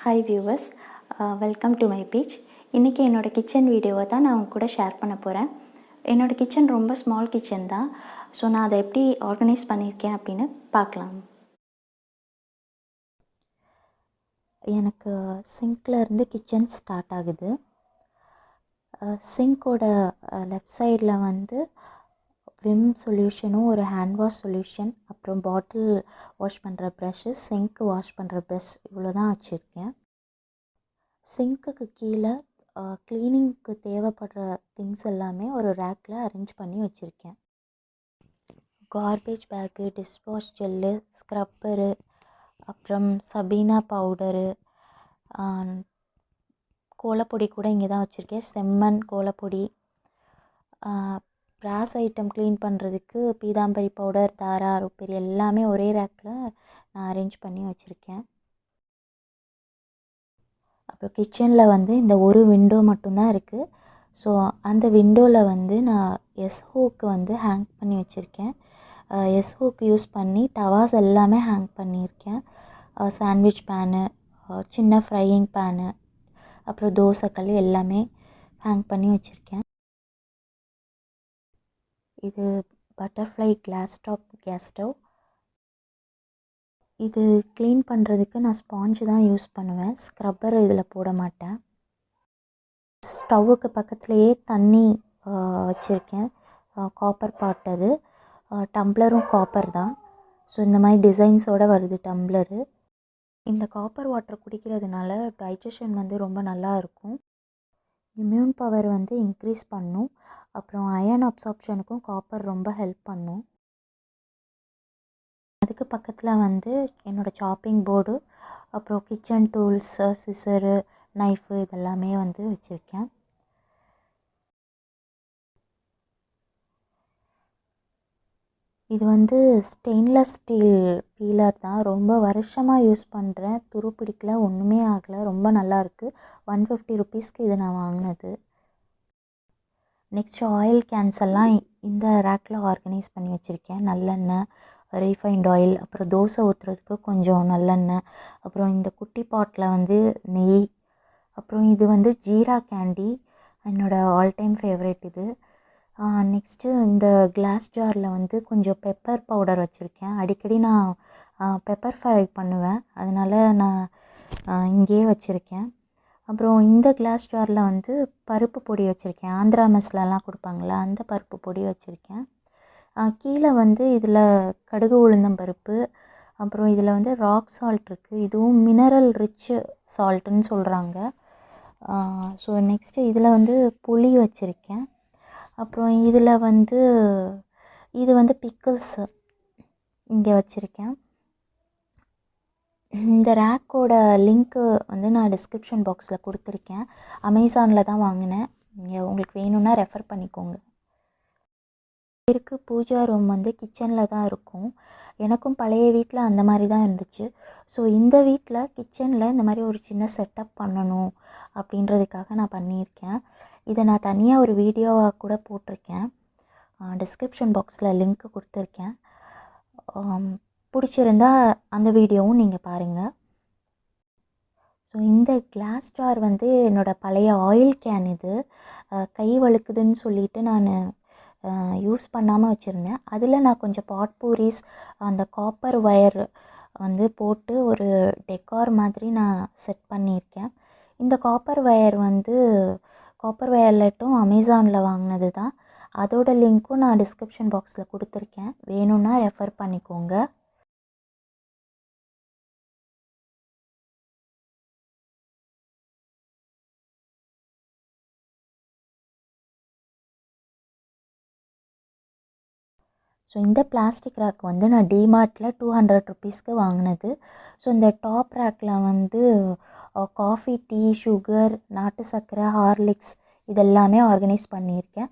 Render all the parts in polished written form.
Hi viewers, welcome to my page. இன்றைக்கி என்னோடய kitchen வீடியோவை தான் நான் உங்க கூட ஷேர் பண்ண போகிறேன். என்னோடய கிச்சன் ரொம்ப ஸ்மால் கிச்சன் தான். ஸோ நான் அதை எப்படி ஆர்கனைஸ் பண்ணியிருக்கேன் அப்படின்னு பார்க்கலாம். எனக்கு சிங்க்கில் இருந்து கிச்சன் ஸ்டார்ட் ஆகுது. சிங்க்கோட லெஃப்ட் சைடில் வந்து விம் சொல்யூஷனும் ஒரு ஹேண்ட் வாஷ் சொல்யூஷன், அப்புறம் பாட்டில் வாஷ் பண்ணுற ப்ரஷ்ஷு, சிங்க் வாஷ் பண்ணுற ப்ரஷ் இவ்வளோ தான் வச்சுருக்கேன். சிங்க்குக்கு கீழே க்ளீனிங்க்கு தேவைப்படுற திங்ஸ் எல்லாமே ஒரு ரேக்கில் அரேஞ்ச் பண்ணி வச்சுருக்கேன். Garbage bag, dishwash gel, scrubber, அப்புறம் சபீனா பவுடரு, கோலப்பொடி கூட இங்கே தான் வச்சுருக்கேன். செம்மண் கோலப்பொடி, ப்ராஸ் ஐட்டம் க்ளீன் பண்ணுறதுக்கு பீதாம்பரி பவுடர், தாரா, ருப்பெரி எல்லாமே ஒரே ரேக்கில் நான் அரேஞ்ச் பண்ணி வச்சுருக்கேன். அப்புறம் கிச்சனில் வந்து இந்த ஒரு விண்டோ மட்டும்தான் இருக்குது. ஸோ அந்த விண்டோவில் வந்து நான் ஹூக்கு வந்து ஹேங் பண்ணி வச்சுருக்கேன். ஹூக் யூஸ் பண்ணி டவாஸ் எல்லாமே ஹேங் பண்ணியிருக்கேன். சாண்ட்விச் பேனு, சின்ன ஃப்ரையிங் பேனு, அப்புறம் தோசைக்கல் எல்லாமே ஹேங் பண்ணி வச்சுருக்கேன். இது butterfly class top gas stove. இது க்ளீன் பண்ணுறதுக்கு நான் ஸ்பாஞ்சு தான் யூஸ் பண்ணுவேன். ஸ்க்ரப்பர் இதில் போட மாட்டேன். ஸ்டவ்வுக்கு பக்கத்துலேயே தண்ணி வச்சுருக்கேன். காப்பர் பாட் அது. டம்ளரும் காப்பர் தான். ஸோ இந்த மாதிரி டிசைன்ஸோடு வருது டம்ளரு. இந்த காப்பர் வாட்டர் குடிக்கிறதுனால டைஜஷன் வந்து ரொம்ப நல்லா இருக்கும். இம்யூன் பவர் வந்து இன்க்ரீஸ் பண்ணும். அப்புறம் அயர்ன் அப்சார்ப்ஷனுக்கும் காப்பர் ரொம்ப ஹெல்ப் பண்ணும். அதுக்கு பக்கத்தில் வந்து என்னோடய சாப்பிங் போர்டு, அப்புறம் கிச்சன் டூல்ஸு, சிசரு, நைஃபு இதெல்லாமே வந்து வச்சுருக்கேன். இது வந்து ஸ்டெயின்லெஸ் ஸ்டீல் பீலர் தான். ரொம்ப வருஷமாக யூஸ் பண்ணுறேன். துரு பிடிக்கல, ஒன்றுமே ஆகலை. ரொம்ப நல்லாயிருக்கு. 150 ருப்பீஸ்க்கு இது நான் வாங்கினது. நெக்ஸ்ட் ஆயில் கேன்ஸ் எல்லாம் இந்த ரேக்கில் ஆர்கனைஸ் பண்ணி வச்சுருக்கேன். நல்லெண்ணெய், ரீஃபைண்ட் ஆயில், அப்புறம் தோசை ஊற்றுறதுக்கு கொஞ்சம் நல்லெண்ணெய், அப்புறம் இந்த குட்டி பாட்டில் வந்து நெய், அப்புறம் இது வந்து ஜீரா கேண்டி, என்னோடய ஆல் டைம் ஃபேவரேட் இது. நெக்ஸ்ட்டு இந்த கிளாஸ் ஜாரில் வந்து கொஞ்சம் பெப்பர் பவுடர் வச்சுருக்கேன். அடிக்கடி நான் பெப்பர் ஃப்ரை பண்ணுவேன், அதனால் நான் இங்கேயே வச்சுருக்கேன். அப்புறம் இந்த கிளாஸ் ஜாரில் வந்து பருப்பு பொடி வச்சுருக்கேன். ஆந்திரா மெஸ்லலாம் கொடுப்பாங்களா, அந்த பருப்பு பொடி வச்சுருக்கேன். கீழே வந்து இதில் கடுகு உளுந்தம் பருப்பு, அப்புறம் இதில் வந்து ராக் சால்ட் இருக்குது. இதுவும் மினரல் ரிச் சால்ட்டுன்னு சொல்கிறாங்க. ஸோ நெக்ஸ்ட்டு இதில் வந்து புளி வச்சுருக்கேன். அப்புறம் இதில் வந்து இது வந்து பிக்கிள்ஸு இங்கே வச்சுருக்கேன். இந்த ரேக்கோட லிங்க்கு வந்து நான் டிஸ்கிரிப்ஷன் பாக்ஸில் கொடுத்துருக்கேன். அமேசானில் தான் வாங்கினேன். நீங்கள் உங்களுக்கு வேணும்னா ரெஃபர் பண்ணிக்கோங்க. பூஜா ரூம் வந்து கிச்சனில் தான் இருக்கும். எனக்கும் பழைய வீட்டில் அந்த மாதிரி தான் இருந்துச்சு. ஸோ இந்த வீட்டில் கிச்சனில் இந்த மாதிரி ஒரு சின்ன செட்டப் பண்ணணும் அப்படின்றதுக்காக நான் பண்ணியிருக்கேன். இதை நான் தனியாக ஒரு வீடியோவாக கூட போட்டிருக்கேன். டிஸ்கிரிப்ஷன் பாக்ஸில் லிங்க்கு கொடுத்துருக்கேன். பிடிச்சிருந்தா அந்த வீடியோவும் நீங்கள் பாருங்கள். ஸோ இந்த கிளாஸ் ஜார் வந்து என்னோடய பழைய ஆயில் கேன். இது கை வழுக்குதுன்னு சொல்லிவிட்டு நான் யூஸ் பண்ணாமல் வச்சுருந்தேன். அதில் நான் கொஞ்சம் பாட் பூரிஸ், அந்த காப்பர் ஒயர் வந்து போட்டு ஒரு டெக்கார் மாதிரி நான் செட் பண்ணியிருக்கேன். இந்த காப்பர் ஒயர்லெட்டும் அமேசானில் வாங்கினது தான். அதோட லிங்க்கும் நான் டிஸ்கிரிப்ஷன் பாக்ஸில் கொடுத்துருக்கேன். வேணும்னா ரெஃபர் பண்ணிக்கோங்க. ஸோ இந்த பிளாஸ்டிக் ரேக் வந்து நான் டிமார்ட்டில் 200 ருப்பீஸ்க்கு வாங்கினது. ஸோ இந்த டாப் ரேக்கில் வந்து காஃபி, டீ, சுகர், நாட்டு சர்க்கரை, ஹார்லிக்ஸ் இதெல்லாமே ஆர்கனைஸ் பண்ணியிருக்கேன்.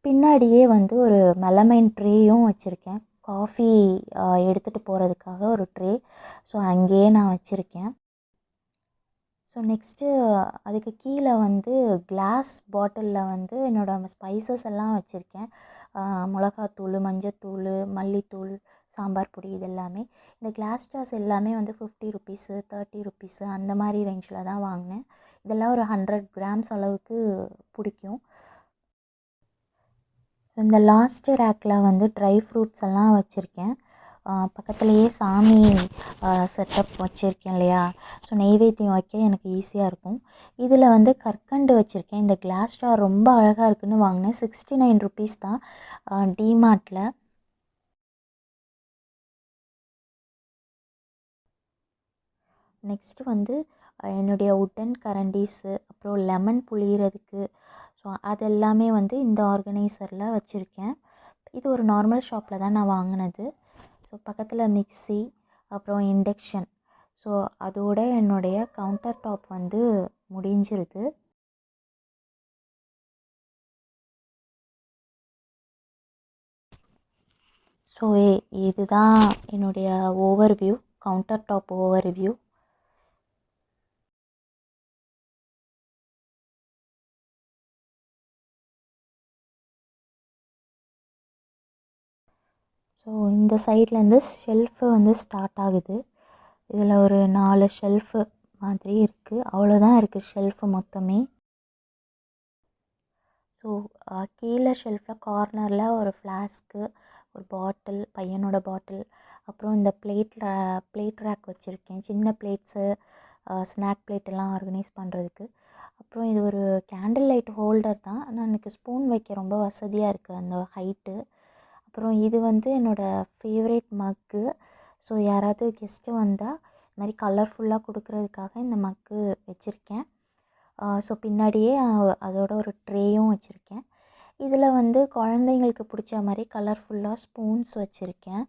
பின்னாடியே வந்து ஒரு மெலமைன் ட்ரேயும் வச்சுருக்கேன். காஃபி எடுத்துகிட்டு போகிறதுக்காக ஒரு ட்ரே. ஸோ அங்கேயே நான் வச்சுருக்கேன். ஸோ நெக்ஸ்ட்டு அதுக்கு கீழே வந்து கிளாஸ் பாட்டிலில் வந்து என்னோடய ஸ்பைசஸ் எல்லாம் வச்சுருக்கேன். மிளகாத்தூள், மஞ்சத்தூள், மல்லித்தூள், சாம்பார் பொடி இது எல்லாமே. இந்த கிளாஸ் ஜார்ஸ் எல்லாமே வந்து 50 ருப்பீஸு 30 ருப்பீஸு அந்த மாதிரி ரேஞ்சில் தான் வாங்கினேன். இதெல்லாம் ஒரு 100 கிராம்ஸ் அளவுக்கு பிடிக்கும். இந்த லாஸ்ட் ரேக்கில் வந்து ட்ரை ஃப்ரூட்ஸ் எல்லாம் வச்சுருக்கேன். பக்கத்துலேயே சாமி செட்டப் வச்சுருக்கேன் இல்லையா, ஸோ நெய்வேத்தியம் வைக்க எனக்கு ஈஸியாக இருக்கும். இதில் வந்து கற்கண்டு வச்சுருக்கேன். இந்த கிளாஸ் ஜார் ரொம்ப அழகாக இருக்குதுன்னு வாங்கினேன். 69 ருப்பீஸ் தான் டிமார்ட்டில். நெக்ஸ்ட்டு வந்து என்னுடைய உட்டன் கரண்டீஸு, அப்புறம் லெமன் புளியறதுக்கு, ஸோ அதெல்லாமே வந்து இந்த ஆர்கனைசரில் வச்சுருக்கேன். இது ஒரு நார்மல் ஷாப்பில் தான் நான் வாங்கினது. ஸோ பக்கத்தில் மிக்ஸி, அப்புறம் இண்டக்ஷன், ஸோ அதோட என்னுடைய கவுண்டர் டாப் வந்து முடிஞ்சிருது. ஸோ இதுதான் என்னுடைய overview, counter top overview. So இந்த சைட்லேருந்து ஷெல்ஃபு வந்து ஸ்டார்ட் ஆகுது. இதில் ஒரு 4 ஷெல்ஃபு மாதிரி இருக்குது. அவ்வளோதான் இருக்குது ஷெல்ஃபு மொத்தமே. ஸோ கீழே ஷெல்ஃபில் கார்னரில் ஒரு ஃப்ளாஸ்க்கு, ஒரு பாட்டில், பையனோட பாட்டில், அப்புறம் இந்த பிளேட் ரேக் வச்சுருக்கேன். சின்ன பிளேட்ஸு, ஸ்நாக் பிளேட்டெல்லாம் ஆர்கனைஸ் பண்ணுறதுக்கு. அப்புறம் இது ஒரு கேண்டில் லைட் ஹோல்டர் தான், ஆனால் எனக்கு ஸ்பூன் வைக்க ரொம்ப வசதியாக இருக்குது அந்த ஹைட்டு. அப்புறம் இது வந்து என்னோடய ஃபேவரேட் மக்கு. ஸோ யாராவது கெஸ்ட்டு வந்தால் இது மாதிரி கலர்ஃபுல்லாக கொடுக்குறதுக்காக இந்த மக்கு வச்சுருக்கேன். ஸோ பின்னாடியே அதோட ஒரு ட்ரேயும் வச்சுருக்கேன். இதில் வந்து குழந்தைங்களுக்கு பிடிச்ச மாதிரி கலர்ஃபுல்லாக ஸ்பூன்ஸ் வச்சுருக்கேன்.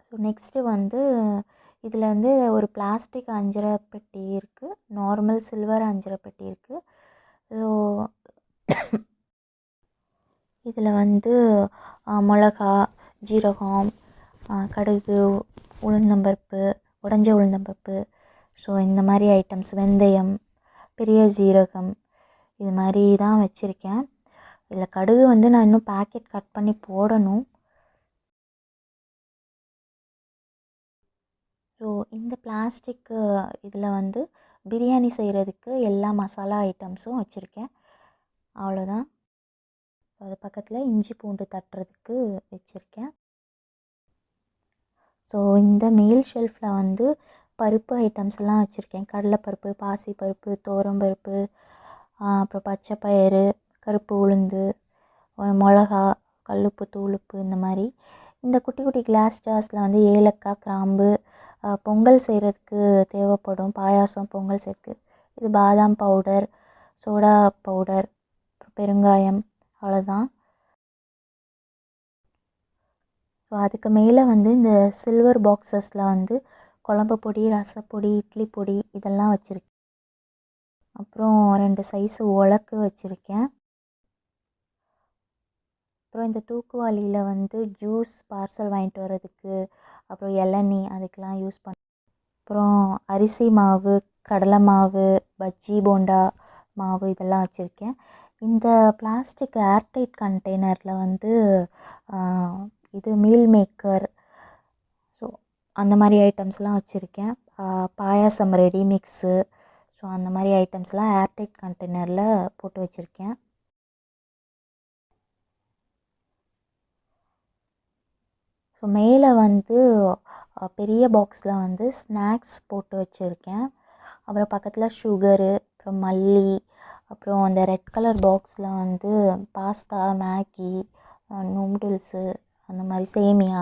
ஸோ நெக்ஸ்ட்டு வந்து இதில் வந்து ஒரு பிளாஸ்டிக் அஞ்சரை பெட்டி இருக்குது, நார்மல் சில்வர் அஞ்சரை பெட்டி இருக்குது. ஸோ இதில் வந்து மிளகா, ஜீரகம், கடுகு, உளுந்தம்பருப்பு, உடஞ்ச உளுந்தம்பருப்பு, ஸோ இந்த மாதிரி ஐட்டம்ஸ், வெந்தயம், பெரிய ஜீரகம், இது மாதிரி தான் வச்சுருக்கேன். இதில் கடுகு வந்து நான் இன்னும் பேக்கெட் கட் பண்ணி போடணும். ஸோ இந்த பிளாஸ்டிக்கு இதில் வந்து பிரியாணி செய்கிறதுக்கு எல்லா மசாலா ஐட்டம்ஸும் வச்சுருக்கேன். அவ்வளோதான். ஸோ அது பக்கத்தில் இஞ்சி பூண்டு தட்டுறதுக்கு வச்சுருக்கேன். ஸோ இந்த மேல் ஷெல்ஃபில் வந்து பருப்பு ஐட்டம்ஸ்லாம் வச்சுருக்கேன். கடலைப்பருப்பு, பாசிப்பருப்பு, துவரம்பருப்பு, அப்புறம் பச்சைப்பயிறு, கருப்பு உளுந்து, மிளகா, கல்லுப்பு, தூளுப்பு, இந்த மாதிரி. இந்த குட்டி குட்டி கிளாஸ் ஜார்ஸில் வந்து ஏலக்காய், கிராம்பு, பொங்கல் செய்கிறதுக்கு தேவைப்படும், பாயாசம் பொங்கல் செய்கிறதுக்கு. இது பாதாம் பவுடர், சோடா பவுடர், பெருங்காயம், அவ்வளோதான். ஸோ அதுக்கு மேலே வந்து இந்த சில்வர் பாக்ஸஸில் வந்து குழம்பு பொடி, ரசப்பொடி, இட்லி பொடி இதெல்லாம் வச்சுருக்கேன். அப்புறம் 2 சைஸு உலக்கு வச்சுருக்கேன். அப்புறம் இந்த தூக்குவாளியில் வந்து ஜூஸ் பார்சல் வாங்கிட்டு வர்றதுக்கு, அப்புறம் இளநீ அதுக்கெலாம் யூஸ் அப்புறம் அரிசி மாவு, கடலை மாவு, பஜ்ஜி போண்டா மாவு இதெல்லாம் வச்சுருக்கேன். இந்த பிளாஸ்டிக் ஏர்டைட் கண்டெய்னரில் வந்து இது மீல் மேக்கர், ஸோ அந்த மாதிரி ஐட்டம்ஸ்லாம் வச்சுருக்கேன். பாயாசம் ரெடி மிக்ஸு, ஸோ அந்த மாதிரி ஐட்டம்ஸ்லாம் ஏர்டைட் கண்டெய்னரில் போட்டு வச்சுருக்கேன். ஸோ மேலே வந்து பெரிய பாக்ஸில் வந்து ஸ்நாக்ஸ் போட்டு வச்சுருக்கேன். அப்புறம் பக்கத்தில் சுகரு, அப்புறம் மல்லி, அப்புறம் அந்த ரெட் கலர் பாக்ஸில் வந்து பாஸ்தா, மேகி, நூடுல்ஸு, அந்த மாதிரி சேமியா,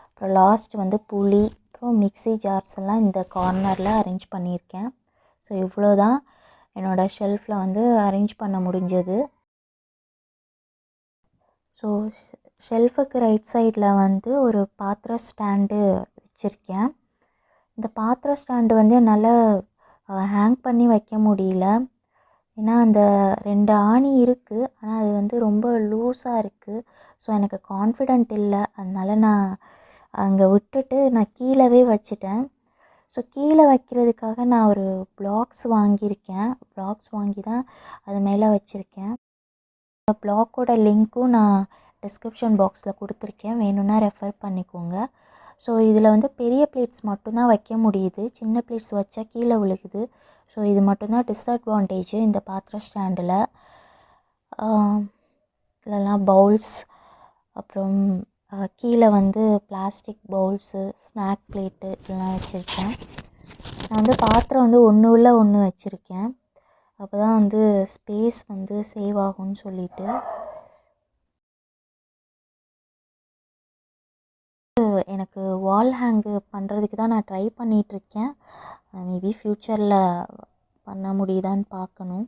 அப்புறம் லாஸ்ட் வந்து புளி, அப்புறம் மிக்ஸி ஜார்ஸ் எல்லாம் இந்த கார்னரில் அரேஞ்ச் பண்ணியிருக்கேன். ஸோ இவ்வளோ தான் என்னோடய ஷெல்ஃபில் வந்து அரேஞ்ச் பண்ண முடிஞ்சது. ஸோ ஷெல்ஃபுக்கு ரைட் சைடில் வந்து ஒரு பாத்திர ஸ்டாண்டு வச்சுருக்கேன். இந்த பாத்திர ஸ்டாண்டு வந்து என்னால் ஹேங் பண்ணி வைக்க முடியல. ஏன்னா அந்த 2 ஆணி இருக்குது, ஆனால் அது வந்து ரொம்ப லூஸாக இருக்குது. ஸோ எனக்கு கான்ஃபிடென்ட் இல்லை, அதனால் நான் அங்கே விட்டுட்டு நான் கீழவே வச்சுட்டேன். ஸோ கீழே வைக்கிறதுக்காக நான் ஒரு பிளாக்ஸ் வாங்கியிருக்கேன். பிளாக்ஸ் வாங்கி தான் அது மேலே வச்சுருக்கேன். பிளாக்கோட லிங்க்கும் நான் டிஸ்கிரிப்ஷன் பாக்ஸில் கொடுத்துருக்கேன், வேணும்னா ரெஃபர் பண்ணிக்கோங்க. ஸோ இதில் வந்து பெரிய பிளேட்ஸ் மட்டும்தான் வைக்க முடியுது, சின்ன பிளேட்ஸ் வச்சா கீழே விழுகுது. ஸோ இது மட்டும்தான் டிஸ்அட்வான்டேஜ் இந்த பாத்திர ஸ்டாண்டில். இதெல்லாம் பவுல்ஸ், அப்புறம் கீழே வந்து பிளாஸ்டிக் பவுல்ஸு, ஸ்நாக் பிளேட்டு இதெல்லாம் வச்சுருக்கேன். நான் வந்து பாத்திரம் வந்து ஒன்று உள்ள ஒன்று வச்சுருக்கேன், அப்போ தான் வந்து ஸ்பேஸ் வந்து சேவ் ஆகும்னு சொல்லிட்டு. எனக்கு வால் ஹேங்கு பண்ணுறதுக்கு தான் நான் ட்ரை பண்ணிகிட்ருக்கேன். மேபி ஃப்யூச்சரில் பண்ண முடியுதான்னு பார்க்கணும்.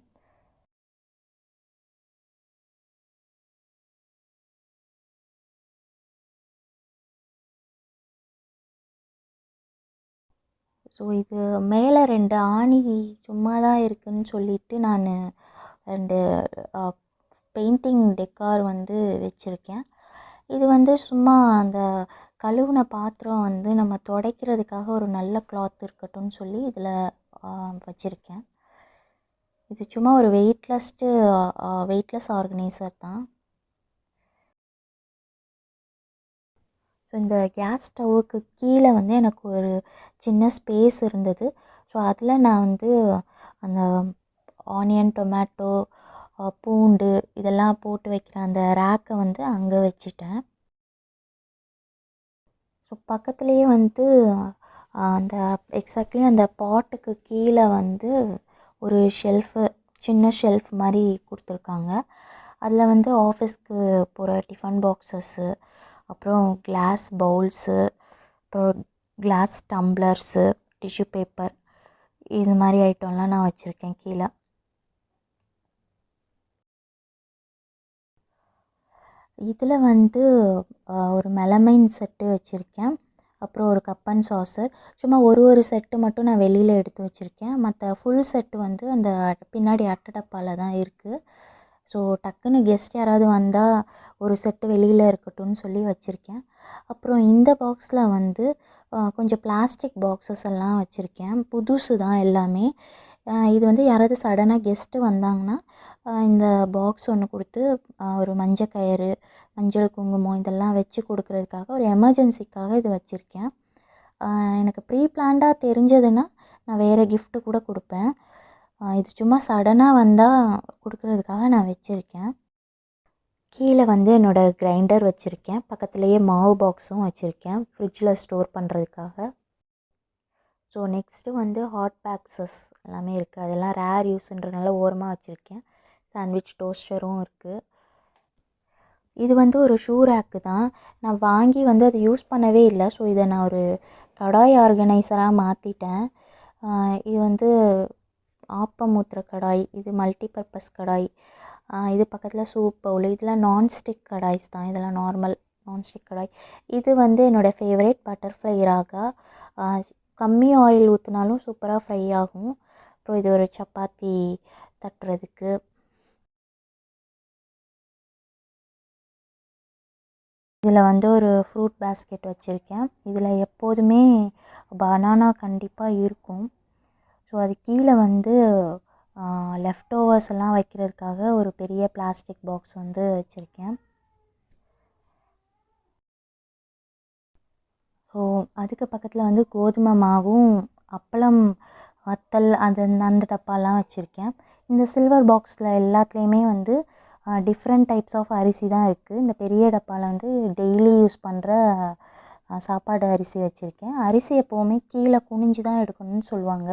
ஸோ இது மேலே 2 ஆணி சும்மா தான் இருக்குதுன்னு சொல்லிவிட்டு நான் 2 பெயிண்டிங் டெக்கார் வந்து வச்சுருக்கேன். இது வந்து சும்மா அந்த கழுவுன பாத்திரம் வந்து நம்ம துடைக்கிறதுக்காக ஒரு நல்ல கிளாத் இருக்கட்டும்னு சொல்லி இதில் வச்சுருக்கேன். இது சும்மா ஒரு வெயிட்லெஸ் ஆர்கனைசர் தான். ஸோ இந்த கேஸ் ஸ்டவ்வுக்கு கீழே வந்து எனக்கு ஒரு சின்ன ஸ்பேஸ் இருந்தது. ஸோ அதில் நான் வந்து அந்த ஆனியன், டொமேட்டோ, பூண்டு இதெல்லாம் போட்டு வைக்கிற அந்த ரேக்கை வந்து அங்கே வச்சிட்டேன். ஸோ பக்கத்துலேயே வந்து அந்த எக்ஸாக்ட்லி அந்த பாட்டுக்கு கீழே வந்து ஒரு சின்ன ஷெல்ஃப் மாதிரி கொடுத்துருக்காங்க. அதில் வந்து ஆஃபீஸ்க்கு போகிற டிஃபன் பாக்ஸஸ்ஸு, அப்புறம் கிளாஸ் பவுல்ஸு, அப்புறம் கிளாஸ் டம்ளர்ஸு, டிஷ்யூ பேப்பர் இது மாதிரி ஐட்டம்லாம் நான் வச்சுருக்கேன் கீழே. இதில் வந்து ஒரு மெலமைன் செட்டு வச்சுருக்கேன், அப்புறம் ஒரு கப் அண்ட் சாஸர். சும்மா ஒரு செட்டு மட்டும் நான் வெளியில் எடுத்து வச்சுருக்கேன், மற்ற ஃபுல் செட்டு வந்து அந்த பின்னாடி அட்டை டப்பாவில் தான் இருக்குது. ஸோ டக்குன்னு கெஸ்ட் யாராவது வந்தால் ஒரு செட்டு வெளியில் இருக்கட்டும்னு சொல்லி வச்சுருக்கேன். அப்புறம் இந்த பாக்ஸில் வந்து கொஞ்சம் பிளாஸ்டிக் பாக்ஸஸ் எல்லாம் வச்சுருக்கேன், புதுசு தான் எல்லாமே. இது வந்து யாராவது சடனாக கெஸ்ட்டு வந்தாங்கன்னா இந்த பாக்ஸ் ஒன்று கொடுத்து ஒரு மஞ்சள் கயிறு, மஞ்சள் குங்குமம் இதெல்லாம் வச்சு கொடுக்குறதுக்காக ஒரு எமர்ஜென்சிக்காக இது வச்சுருக்கேன். எனக்கு ப்ரீ பிளான்டாக தெரிஞ்சதுன்னா நான் வேறு கிஃப்ட்டு கூட கொடுப்பேன். இது சும்மா சடனாக வந்தால் கொடுக்குறதுக்காக நான் வச்சுருக்கேன். கீழே வந்து என்னோடய கிரைண்டர் வச்சுருக்கேன், பக்கத்துலேயே மாவு பாக்ஸும் வச்சுருக்கேன் ஃப்ரிட்ஜில் ஸ்டோர் பண்ணுறதுக்காக. ஸோ நெக்ஸ்ட்டு வந்து ஹாட் பேக்ஸஸ் எல்லாமே இருக்குது, அதெல்லாம் ரேர் யூஸுன்றதுனால ஓரமாக வச்சுருக்கேன். சாண்ட்விச் டோஸ்டரும் இருக்குது. இது வந்து ஒரு ஷூ ரேக்கு தான், நான் வாங்கி வந்து அதை யூஸ் பண்ணவே இல்லை. ஸோ இதை நான் ஒரு கடாய் ஆர்கனைசராக மாற்றிட்டேன். இது வந்து ஆப்பம் ஊற்றுற கடாய், இது மல்டி பர்பஸ் கடாய், இது பக்கத்தில் சூப் பவுல், இதெல்லாம் நான்ஸ்டிக் கடாய்ஸ் தான், இதெல்லாம் நார்மல் நான்ஸ்டிக் கடாய். இது வந்து என்னோடய ஃபேவரேட் பட்டர்ஃப்ளை ராகா, கம்மி ஆயில் ஊற்றினாலும் சூப்பராக ஃப்ரை ஆகும். அப்புறம் இது ஒரு சப்பாத்தி தட்டுறதுக்கு. இதில் வந்து ஒரு ஃப்ரூட் பேஸ்கெட் வச்சுருக்கேன், இதில் எப்போதுமே பனானா கண்டிப்பாக இருக்கும். ஸோ அது கீழே வந்து லெஃப்ட் ஓவர்ஸ் எல்லாம் வைக்கிறதுக்காக ஒரு பெரிய பிளாஸ்டிக் பாக்ஸ் வந்து வச்சுருக்கேன். ஸோ அதுக்கு பக்கத்தில் வந்து கோதுமை மாவும், அப்பளம், வத்தல் அந்த டப்பாலாம் வச்சுருக்கேன். இந்த சில்வர் பாக்ஸில் எல்லாத்துலேயுமே வந்து டிஃப்ரெண்ட் டைப்ஸ் ஆஃப் அரிசி தான் இருக்குது. இந்த பெரிய டப்பாவில் வந்து டெய்லி யூஸ் பண்ணுற சாப்பாடு அரிசி வச்சுருக்கேன். அரிசி எப்போவுமே கீழே குனிஞ்சு தான் எடுக்கணும்னு சொல்லுவாங்க,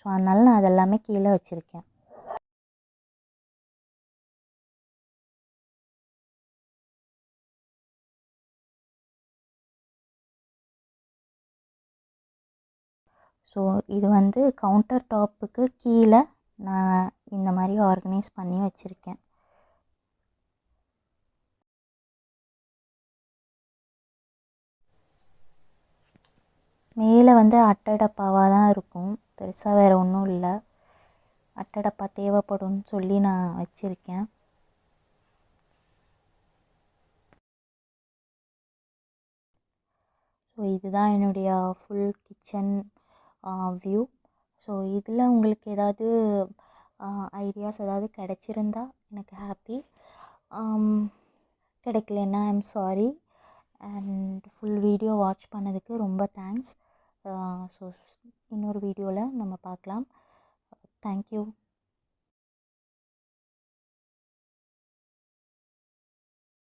ஸோ அதனால் நான் அதெல்லாமே கீழே வச்சுருக்கேன். ஸோ இது வந்து கவுண்டர் டாப்புக்கு கீழே நான் இந்த மாதிரி ஆர்கனைஸ் பண்ணி வச்சுருக்கேன். மேலே வந்து அட்டை டப்பாவாக தான் இருக்கும், பெருசாக வேறு ஒன்றும் இல்லை. அட்டை டப்பா தேவைப்படும்னு சொல்லி நான் வச்சுருக்கேன். ஸோ இதுதான் என்னுடைய ஃபுல் கிச்சன் வியூ. ஸோ இதில் உங்களுக்கு ஏதாவது ஐடியாஸ் ஏதாவது கிடச்சிருந்தா எனக்கு ஹாப்பி. கிடைக்கலன்னா I'm sorry. And full video watch பண்ணதுக்கு ரொம்ப தேங்க்ஸ். ஸோ இன்னொரு வீடியோவில் நம்ம பார்க்கலாம். தேங்க்யூ.